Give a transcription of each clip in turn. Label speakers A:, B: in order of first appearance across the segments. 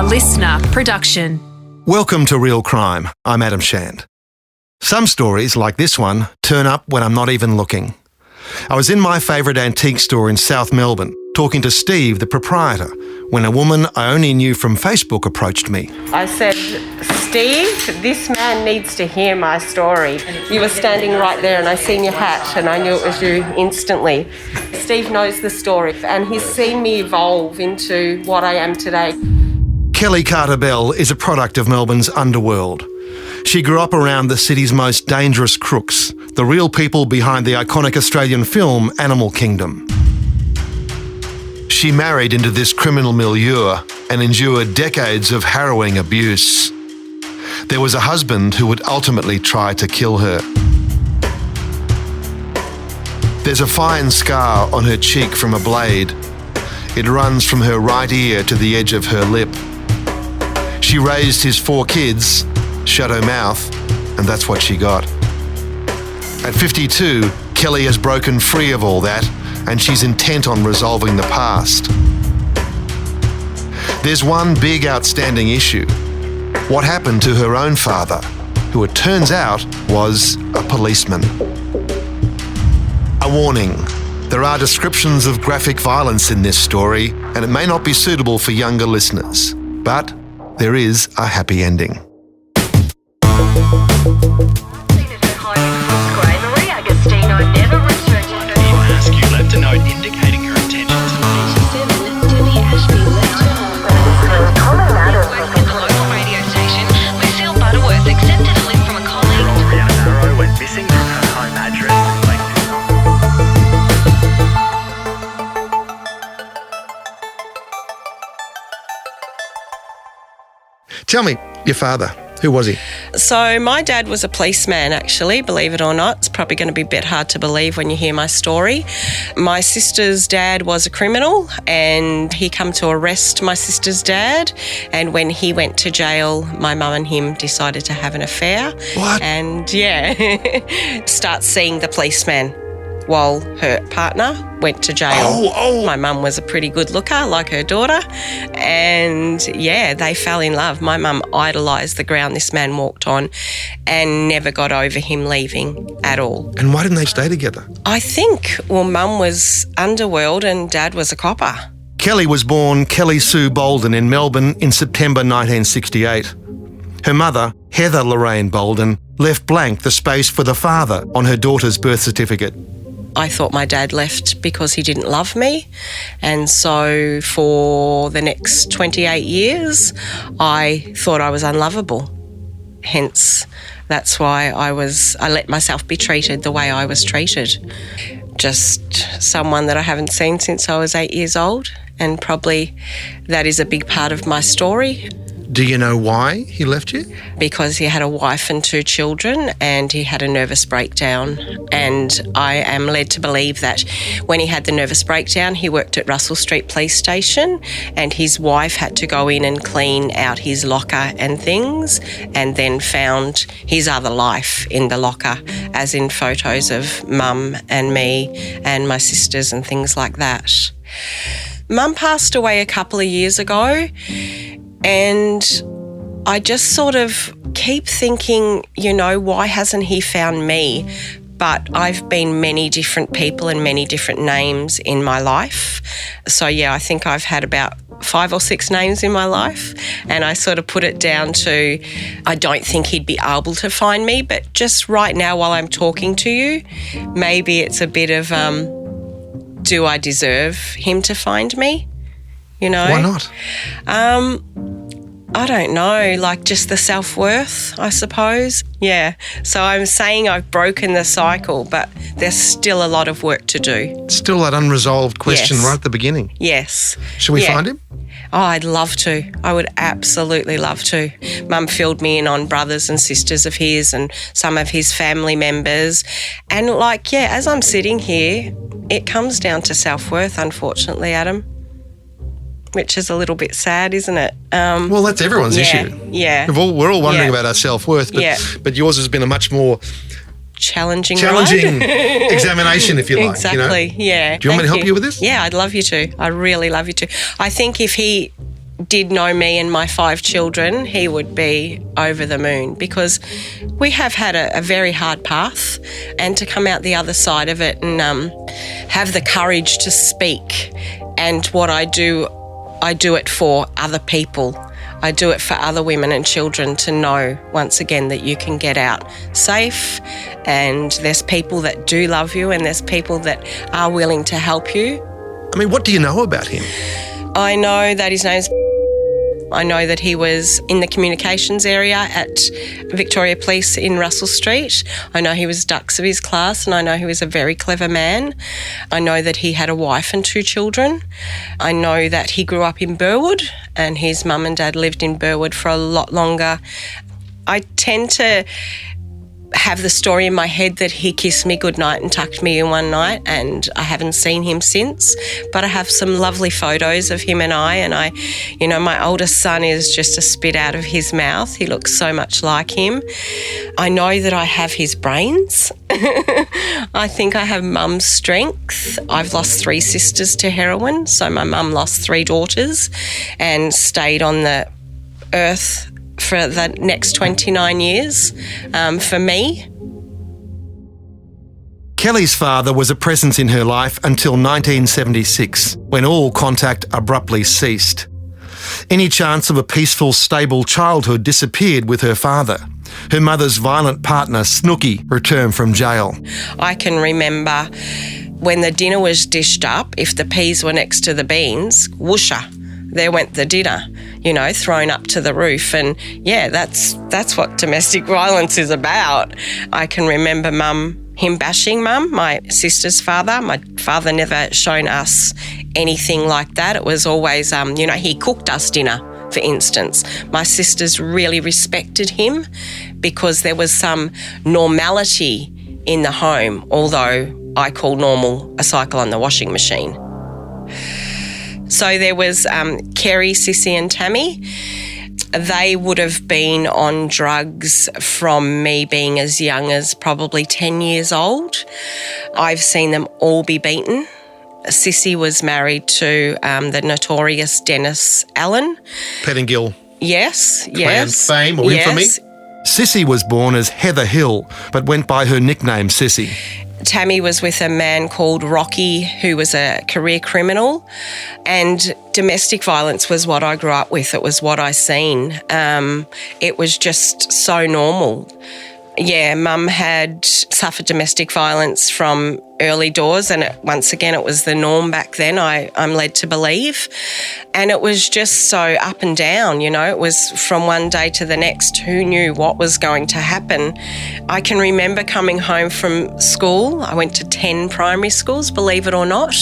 A: LiSTNR production.
B: Welcome to Real Crime. I'm Adam Shand. Some stories, like this one, turn up when I'm not even looking. I was in my favourite antique store in South Melbourne, talking to Steve, the proprietor, when a woman I only knew from Facebook approached me.
C: I said, Steve, this man needs to hear my story. You were standing right there and I seen your hat and I knew it was you instantly. Steve knows the story and he's seen me evolve into what I am today.
B: Kellie Carter-Bell is a product of Melbourne's Underworld. She grew up around the city's most dangerous crooks, the real people behind the iconic Australian film Animal Kingdom. She married into this criminal milieu and endured decades of harrowing abuse. There was a husband who would ultimately try to kill her. There's a fine scar on her cheek from a blade. It runs from her right ear to the edge of her lip. She raised his 4 kids, shut her mouth, and that's what she got. At 52, Kellie has broken free of all that, and she's intent on resolving the past. There's one big outstanding issue. What happened to her own father, who it turns out was a policeman? A warning. There are descriptions of graphic violence in this story, and it may not be suitable for younger listeners. But there is a happy ending. Tell me, your father, who was he?
C: So my dad was a policeman, actually, believe it or not. It's probably going to be a bit hard to believe when you hear my story. My sister's dad was a criminal and he come to arrest my sister's dad. And when he went to jail, my mum and him decided to have an affair.
B: What?
C: And start seeing the policeman while her partner went to jail.
B: Oh.
C: My mum was a pretty good looker, like her daughter. And they fell in love. My mum idolised the ground this man walked on and never got over him leaving at all.
B: And why didn't they stay together?
C: I think, mum was Underworld and dad was a copper.
B: Kellie was born Kellie Sue Bolden in Melbourne in September 1968. Her mother, Heather Lorraine Bolden, left blank the space for the father on her daughter's birth certificate.
C: I thought my dad left because he didn't love me. And so for the next 28 years, I thought I was unlovable. Hence, that's why I let myself be treated the way I was treated. Just someone that I haven't seen since I was 8 years old. And probably that is a big part of my story.
B: Do you know why he left you?
C: Because he had a wife and 2 children and he had a nervous breakdown. And I am led to believe that when he had the nervous breakdown, he worked at Russell Street Police Station and his wife had to go in and clean out his locker and things and then found his other life in the locker, as in photos of mum and me and my sisters and things like that. Mum passed away a couple of years ago. And I just sort of keep thinking, why hasn't he found me? But I've been many different people and many different names in my life. So, I think I've had about 5 or 6 names in my life. And I sort of put it down to, I don't think he'd be able to find me. But just right now while I'm talking to you, maybe it's a bit of, do I deserve him to find me?
B: Why not?
C: I don't know, like just the self-worth, I suppose. Yeah, so I'm saying I've broken the cycle, but there's still a lot of work to do.
B: Still that unresolved question right at the beginning.
C: Yes.
B: Should we find him?
C: Oh, I'd love to. I would absolutely love to. Mum filled me in on brothers and sisters of his and some of his family members. And as I'm sitting here, it comes down to self-worth, unfortunately, Adam. Which is a little bit sad, isn't it?
B: Well, that's everyone's issue.
C: Yeah.
B: We're all wondering about our self-worth, but yours has been a much more
C: challenging
B: examination, if you like.
C: Exactly,
B: yeah. Do you want me to help you with this?
C: Yeah, I'd love you to. I really love you to. I think if he did know me and my 5 children, he would be over the moon, because we have had a very hard path, and to come out the other side of it and have the courage to speak. And what I do it for other people. I do it for other women and children to know, once again, that you can get out safe, and there's people that do love you, and there's people that are willing to help you.
B: I mean, what do you know about him?
C: I know that his name's... I know that he was in the communications area at Victoria Police in Russell Street. I know he was dux of his class, and I know he was a very clever man. I know that he had a wife and 2 children. I know that he grew up in Burwood, and his mum and dad lived in Burwood for a lot longer. I tend to have the story in my head that he kissed me goodnight and tucked me in one night, and I haven't seen him since. But I have some lovely photos of him and I, my oldest son is just a spit out of his mouth. He looks so much like him. I know that I have his brains. I think I have mum's strength. I've lost 3 sisters to heroin, so my mum lost 3 daughters and stayed on the earth for the next 29 years for me.
B: Kellie's father was a presence in her life until 1976, when all contact abruptly ceased. Any chance of a peaceful, stable childhood disappeared with her father. Her mother's violent partner, Snooky, returned from jail.
C: I can remember when the dinner was dished up, if the peas were next to the beans, whoosha, there went the dinner, thrown up to the roof. And yeah, that's what domestic violence is about. I can remember him bashing Mum, my sister's father. My father never shown us anything like that. It was always, he cooked us dinner, for instance. My sisters really respected him because there was some normality in the home, although I call normal a cycle on the washing machine. So there was Kerry, Sissy and Tammy. They would have been on drugs from me being as young as probably 10 years old. I've seen them all be beaten. Sissy was married to the notorious Dennis Allen.
B: Pettingill.
C: Yes.
B: Clan fame or infamy. Sissy was born as Heather Hill, but went by her nickname Sissy.
C: Tammy was with a man called Rocky, who was a career criminal, and domestic violence was what I grew up with. It was what I seen. It was just so normal. Yeah, Mum had suffered domestic violence from early doors, and once again, it was the norm back then, I'm led to believe. And it was just so up and down, it was from one day to the next. Who knew what was going to happen? I can remember coming home from school. I went to 10 primary schools, believe it or not,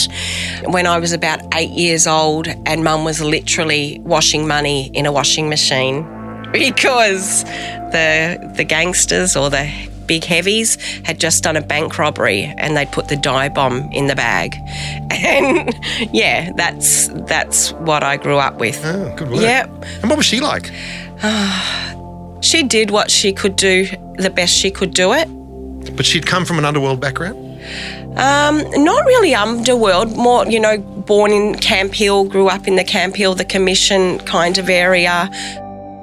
C: when I was about 8 years old, and Mum was literally washing money in a washing machine because the gangsters or the big heavies had just done a bank robbery and they'd put the dye bomb in the bag. And yeah, that's what I grew up with.
B: Oh, good work.
C: Yep.
B: And what was she like?
C: She did what she could do, the best she could do it.
B: But she'd come from an underworld background?
C: Not really underworld, more, born in Camp Hill, grew up in the Camp Hill, the Commission kind of area.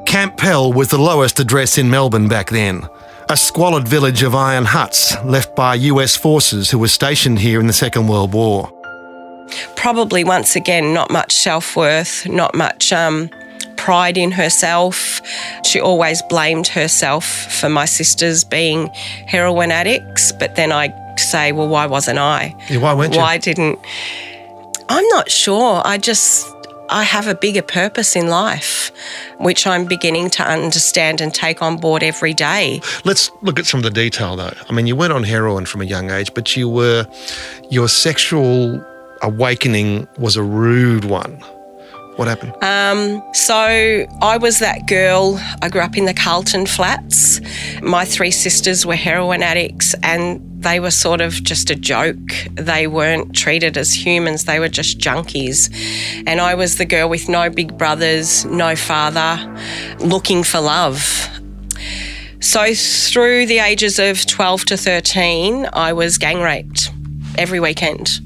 B: Camp Pell was the lowest address in Melbourne back then. A squalid village of iron huts left by US forces who were stationed here in the Second World War.
C: Probably, once again, not much self-worth, not much pride in herself. She always blamed herself for my sisters being heroin addicts, but then I say, well, why wasn't I?
B: Yeah, why weren't you?
C: Why didn't... I'm not sure. I have a bigger purpose in life, which I'm beginning to understand and take on board every day.
B: Let's look at some of the detail, though. I mean, you went on heroin from a young age, but your sexual awakening was a rude one. What happened?
C: So I was that girl. I grew up in the Carlton Flats. My 3 sisters were heroin addicts, and they were sort of just a joke. They weren't treated as humans. They were just junkies. And I was the girl with no big brothers, no father, looking for love. So through the ages of 12 to 13, I was gang raped every weekend.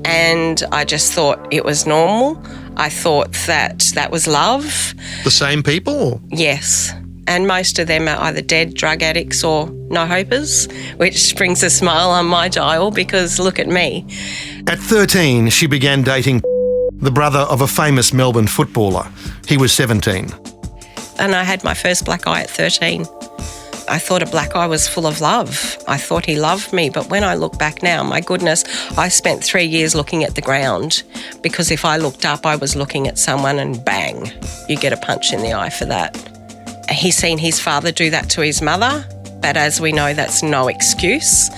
C: And I just thought it was normal. I thought that was love.
B: The same people?
C: Yes. And most of them are either dead drug addicts or no-hopers, which brings a smile on my dial because look at me.
B: At 13, she began dating the brother of a famous Melbourne footballer. He was 17.
C: And I had my first black eye at 13. I thought a black eye was full of love. I thought he loved me, but when I look back now, my goodness, I spent 3 years looking at the ground because if I looked up, I was looking at someone and bang, you get a punch in the eye for that. He's seen his father do that to his mother, but as we know, that's no excuse.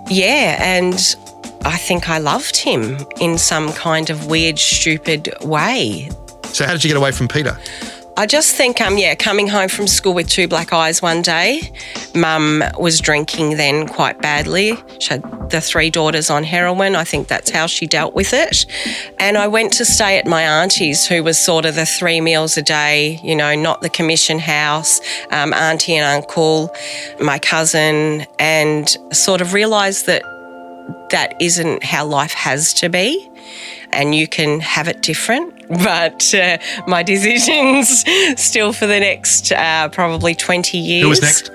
C: Yeah, and I think I loved him in some kind of weird, stupid way.
B: So how did you get away from Peter?
C: I just think, coming home from school with 2 black eyes one day. Mum was drinking then quite badly. She had the 3 daughters on heroin. I think that's how she dealt with it. And I went to stay at my auntie's, who was sort of the 3 meals a day, not the commission house, auntie and uncle, my cousin, and sort of realised that that isn't how life has to be. And you can have it different. But my decisions still for the next probably 20 years.
B: Who was next?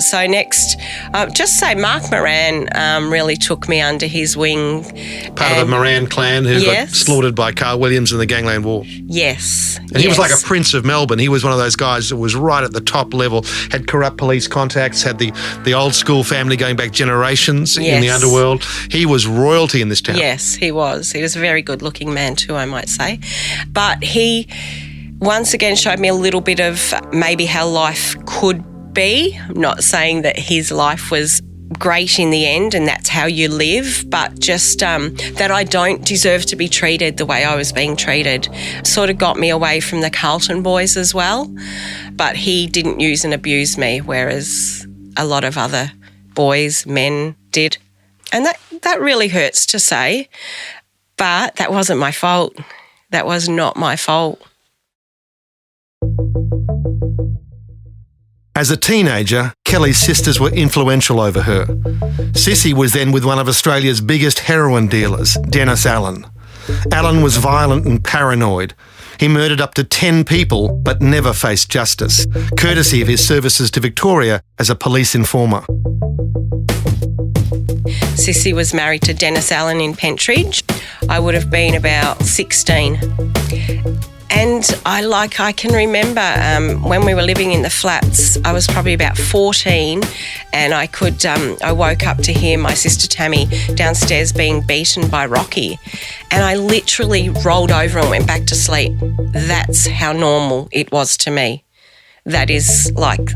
C: So next, just say Mark Moran really took me under his wing.
B: Part of the Moran clan who got slaughtered by Carl Williams in the Gangland War.
C: Yes.
B: And he was like a prince of Melbourne. He was one of those guys that was right at the top level, had corrupt police contacts, had the old school family going back generations in the underworld. He was royalty in this town.
C: Yes, he was. He was a very good-looking man too, I might say. But he once again showed me a little bit of maybe how life could be. I'm not saying that his life was great in the end and that's how you live, but just that I don't deserve to be treated the way I was being treated. Sort of got me away from the Carlton boys as well. But he didn't use and abuse me, whereas a lot of other boys, men did. And that really hurts to say, but that wasn't my fault. That was not my fault.
B: As a teenager, Kellie's sisters were influential over her. Sissy was then with one of Australia's biggest heroin dealers, Dennis Allen. Allen was violent and paranoid. He murdered up to 10 people but never faced justice, courtesy of his services to Victoria as a police informer.
C: Sissy was married to Dennis Allen in Pentridge. I would have been about 16. And I can remember when we were living in the flats, I was probably about 14 and I woke up to hear my sister Tammy downstairs being beaten by Rocky. And I literally rolled over and went back to sleep. That's how normal it was to me. That is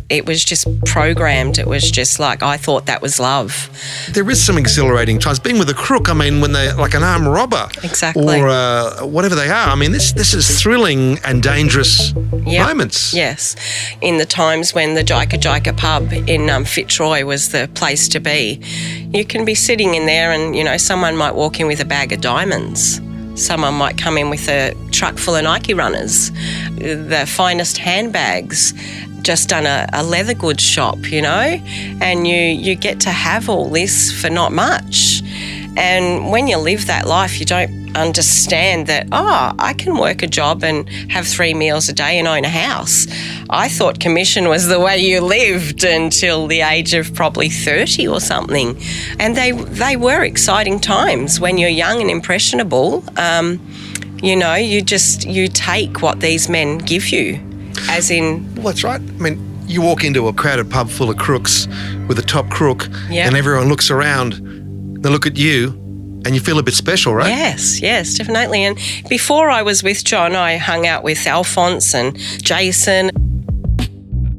C: it was just programmed. It was just I thought that was love.
B: There is some exhilarating times. Being with a crook, when they're like an armed robber.
C: Exactly.
B: Or whatever they are. This is thrilling and dangerous moments.
C: Yes. In the times when the Jika pub in Fitzroy was the place to be, you can be sitting in there and, someone might walk in with a bag of diamonds. Someone might come in with a truck full of Nike runners, the finest handbags, just done a leather goods shop, and you get to have all this for not much. And when you live that life, you don't understand that, I can work a job and have 3 meals a day and own a house. I thought commission was the way you lived until the age of probably 30 or something. And they were exciting times when you're young and impressionable. You take what these men give you, as in...
B: Well, that's right. You walk into a crowded pub full of crooks with a top crook and everyone looks around, they look at you, and you feel a bit special, right?
C: Yes, definitely. And before I was with John, I hung out with Alphonse and Jason.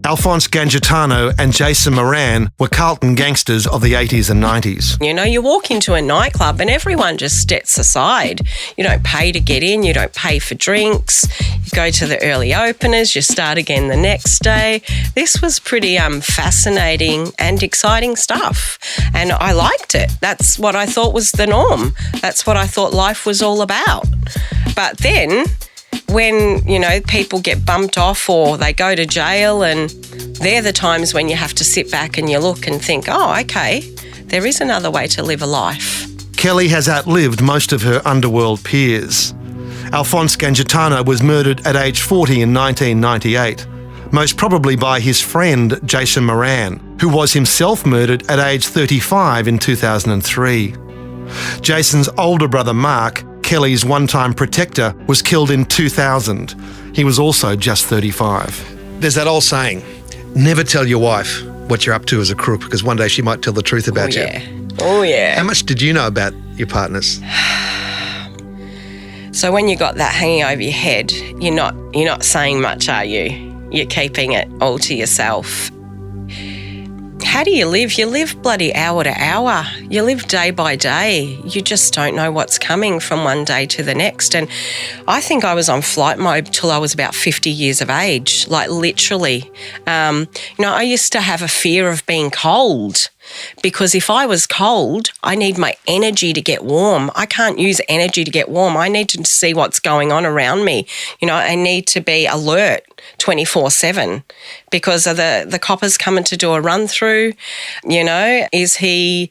B: Alphonse Gangitano and Jason Moran were Carlton gangsters of the 80s and 90s.
C: You walk into a nightclub and everyone just steps aside. You don't pay to get in, you don't pay for drinks, you go to the early openers, you start again the next day. This was pretty fascinating and exciting stuff, and I liked it. That's what I thought was the norm. That's what I thought life was all about. But then... when, people get bumped off or they go to jail, and they're the times when you have to sit back and you look and think, okay, there is another way to live a life.
B: Kellie has outlived most of her underworld peers. Alphonse Gangitano was murdered at age 40 in 1998, most probably by his friend Jason Moran, who was himself murdered at age 35 in 2003. Jason's older brother Mark, Kellie's one-time protector, was killed in 2000. He was also just 35. There's that old saying, never tell your wife what you're up to as a crook, because one day she might tell the truth about you.
C: Oh, yeah.
B: How much did you know about your partners?
C: So when you got that hanging over your head, you're not saying much, are you? You're keeping it all to yourself. How do you live? You live bloody hour to hour. You live day by day. You just don't know what's coming from one day to the next. And I think I was on flight mode till I was about 50 years of age, like literally. I used to have a fear of being cold, because if I was cold, I need my energy to get warm. I can't use energy to get warm. I need to see what's going on around me. I need to be alert 24/7 because of the coppers coming to do a run through. Is he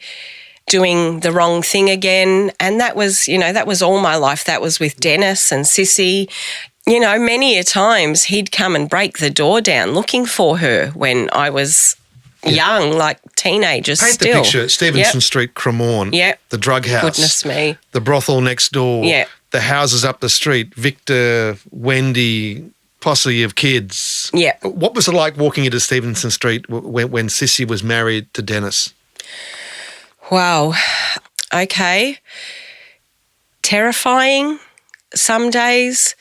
C: doing the wrong thing again? And that was all my life. That was with Dennis and Sissy. Many a times he'd come and break the door down looking for her when I was young, like teenagers.
B: Paint
C: still.
B: the picture. Stevenson Street, Cremorne.
C: Yep.
B: The drug house.
C: Goodness me.
B: The brothel next door.
C: Yep.
B: The houses up the street. Victor, Wendy, posse of kids.
C: Yeah.
B: What was it like walking into Stevenson Street when Sissy was married to Dennis?
C: Wow. Okay. Terrifying some days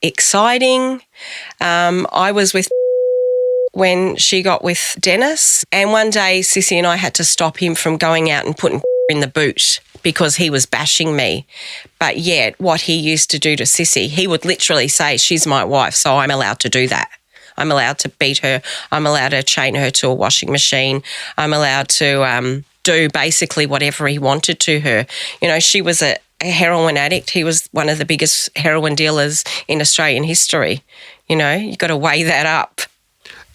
C: exciting. I was with when she got with Dennis, and one day Sissy and I had to stop him from going out and putting in the boot because he was bashing me. But yet what he used to do to Sissy, he would literally say, she's my wife, so I'm allowed to do that. I'm allowed to beat her. I'm allowed to chain her to a washing machine. I'm allowed to do basically whatever he wanted to her. She was a heroin addict. He was one of the biggest heroin dealers in Australian history. You've got to weigh that up.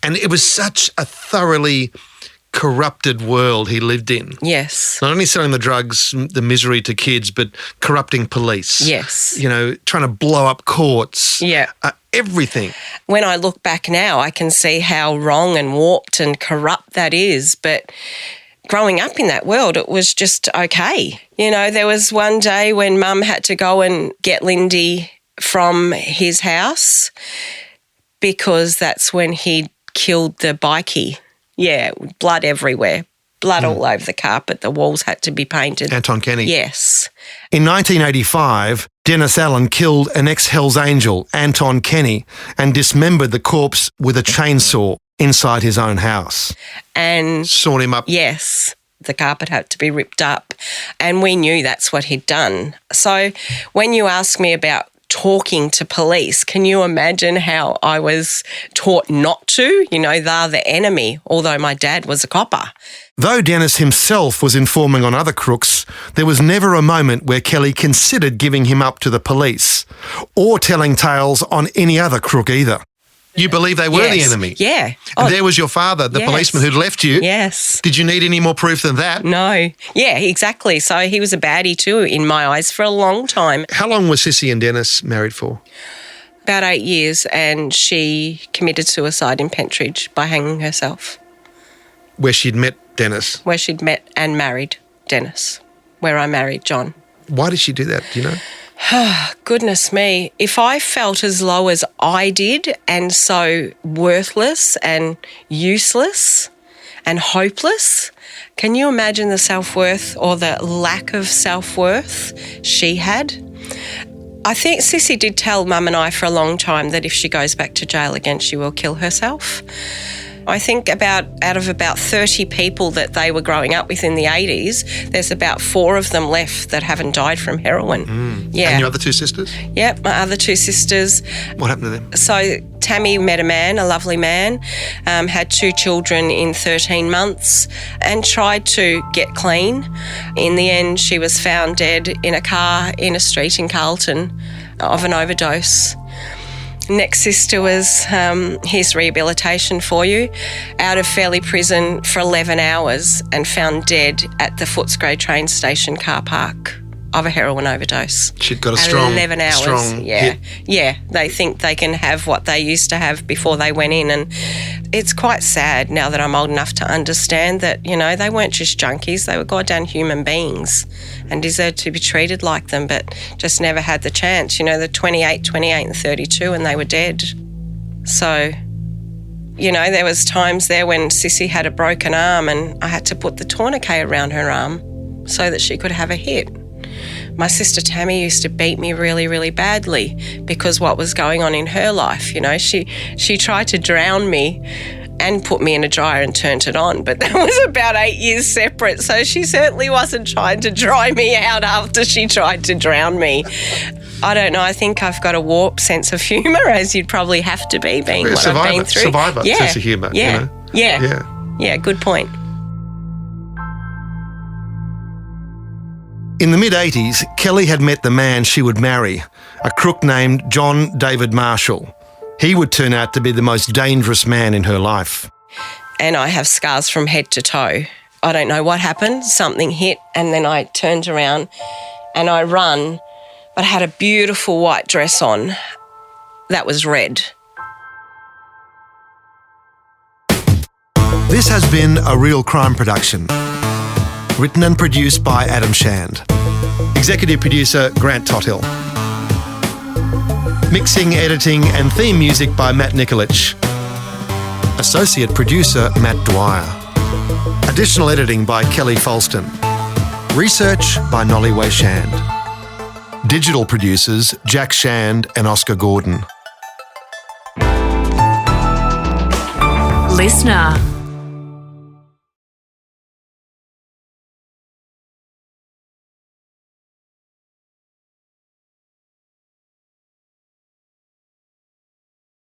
B: And it was such a thoroughly corrupted world he lived in.
C: Yes.
B: Not only selling the drugs, the misery to kids, but corrupting police.
C: Yes.
B: Trying to blow up courts.
C: Yeah.
B: Everything.
C: When I look back now, I can see how wrong and warped and corrupt that is. But growing up in that world, it was just okay. There was one day when Mum had to go and get Lindy from his house because that's when he killed the bikie. Yeah, blood everywhere. Blood all over the carpet. The walls had to be painted.
B: Anton Kenny.
C: Yes.
B: In 1985, Dennis Allen killed an ex-Hells Angel, Anton Kenny, and dismembered the corpse with a chainsaw inside his own house.
C: And
B: sawn him up.
C: Yes. The carpet had to be ripped up. And we knew that's what he'd done. So when you ask me about talking to police, can you imagine how I was taught not to? They're the enemy, although my dad was a copper.
B: Though Dennis himself was informing on other crooks, there was never a moment where Kellie considered giving him up to the police or telling tales on any other crook either. You believe they were the enemy?
C: Yeah.
B: And there was your father, the policeman who'd left you.
C: Yes.
B: Did you need any more proof than that?
C: No. Yeah, exactly. So he was a baddie too in my eyes for a long time.
B: How long was Sissy and Dennis married for?
C: About 8 years, and she committed suicide in Pentridge by hanging herself.
B: Where she'd met Dennis?
C: Where she'd met and married Dennis, where I married John.
B: Why did she do that, do you know?
C: Goodness me. If I felt as low as I did and so worthless and useless and hopeless, can you imagine the self-worth or the lack of self-worth she had? I think Sissy did tell Mum and I for a long time that if she goes back to jail again, she will kill herself. I think out of about 30 people that they were growing up with in the 80s, there's about 4 of them left that haven't died from heroin. Yeah.
B: And your other 2 sisters?
C: Yep, my other 2 sisters.
B: What happened to them?
C: So Tammy met a man, a lovely man, had 2 children in 13 months and tried to get clean. In the end, she was found dead in a car in a street in Carlton of an overdose. Next sister was, here's rehabilitation for you, out of Fairley Prison for 11 hours and found dead at the Footscray train station car park. of a heroin overdose.
B: She'd got a strong
C: 11 hours.
B: strong hit.
C: Yeah. They think they can have what they used to have before they went in. And it's quite sad now that I'm old enough to understand that, you know, they weren't just junkies. They were goddamn human beings and deserved to be treated like them, but just never had the chance. You know, they're 28 and 32 and they were dead. So, you know, there was times there when Sissy had a broken arm and I had to put the tourniquet around her arm so that she could have a hit. My sister Tammy used to beat me really, really badly because what was going on in her life. You know, she tried to drown me and put me in a dryer and turned it on, but that was about 8 years separate, so she certainly wasn't trying to dry me out after she tried to drown me. I don't know, I think I've got a warped sense of humour, as you'd probably have to be, being what I've been through.
B: Survivor sense of humour, you know?
C: Yeah, good point.
B: In the mid-80s, Kellie had met the man she would marry, a crook named John David Marshall. He would turn out to be the most dangerous man in her life.
C: And I have scars from head to toe. I don't know what happened. Something hit and then I turned around and I run, but I had a beautiful white dress on that was red.
B: This has been a Real Crime production. Written and produced by Adam Shand. Executive producer Grant Tothill. Mixing, editing and theme music by Matt Nikolic. Associate producer Matt Dwyer. Additional editing by Kellie Falston. Research by Nolly Shand. Digital producers Jack Shand and Oscar Gordon.
A: LiSTNR.